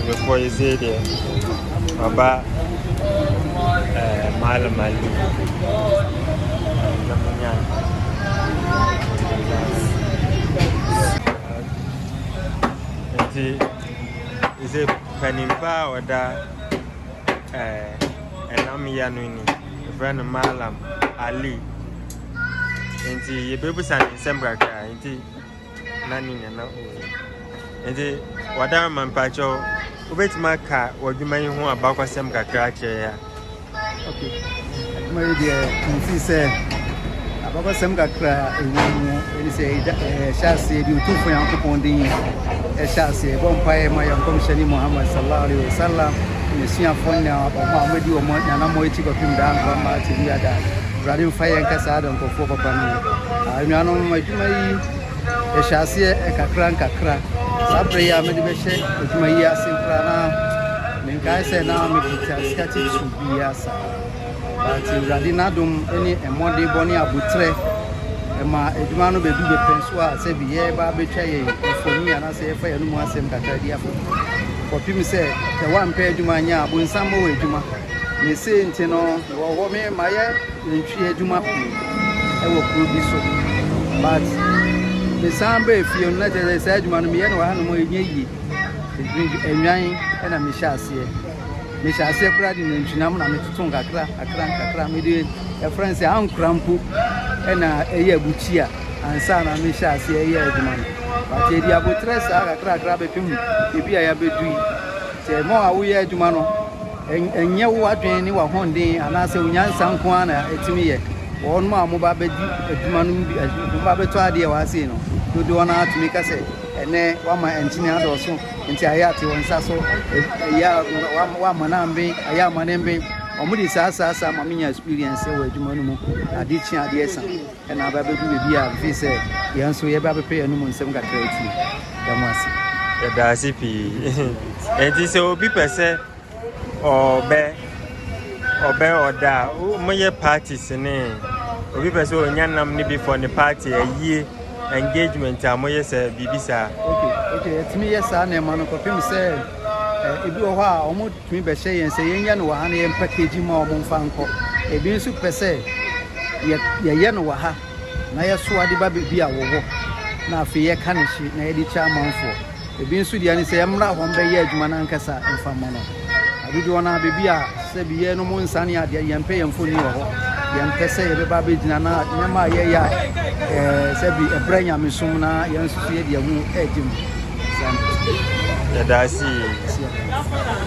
Before you say there about Mali. Is a penimpa or that and I'm Yanuni, a friend of Malam Ali. And the baby son in Sembra, and the Nanny and no. And the whatever man pacho. Wait, my car, what you may want about some crack here. Okay, my dear, you say about some crack, and say, shall say, you took for Uncle Pondi, a shall say, Bompire, my Uncle Shani Muhammad Sallallahu Alaihi Wasallam, in the Sia phone now, Mohammed, you want, and I'm waiting to him down from Martin Yada, Radio Fire and Casado for Papa. I know my a shall say a crack. Sabre ya medibeshe kutuma ya simprana minkaise na mepita skati subiasa but radina dum eni emode boni abutre ema eduma no bedu be penso a se biye ba betwa ye foni ana se efa ye no mu asem kakra dia fo popim se te wan pe eduma nya abonsam bo eduma ne se nti no wo me maye ntwi eduma e wo kru bi so but the Samba, if you're not a sedgman, me and one more ye. Drink a wine and a Mishasi. Mishasi, Brad in Chinam, and Tonga, a crank, made a friend say, I'm crampu and a year buchia, and son of Mishasi a year man. But the abutres are a crack rabbit, if I have a dream. Say more, we are Jumano, and you what any one day, and I say, Yan San Juana, it's me. One more Mubabe, Mubabe, was seen. To do an art to make us say, and then one my engineer also, and Tiati on Sasso, one manambe, a young manembe, or Moody Sasa, some Mamina experience, where Jumonum, a ditching ideas, and I will be a visa, the answer you ever pay a number 7 30. That's if and this will be per se or bear or da, my parties in a we person Yanam before the party a year. engagement a moye se bibisa. Okay, etimi yesa na ma no kopim se ebi wo ha omo tumi be hye yen se yenya no ha na yen package ma omo mfa nko ebi nso pese ye no wa ha na ye so ade ba bi a wo ho na afi ye ka ne hye na ye di cha manfo ebi nso dia ni se ye mra ho be ye adwuma na nkasa mfa mo no abidi wona bebi a se bi ye no mo nsane ade ye mpe ye mfoni wo ho ye mpese ye be ba be gina na nyama ye ya se bi ebranya mesum na ye nso ye dia hu edim That's it.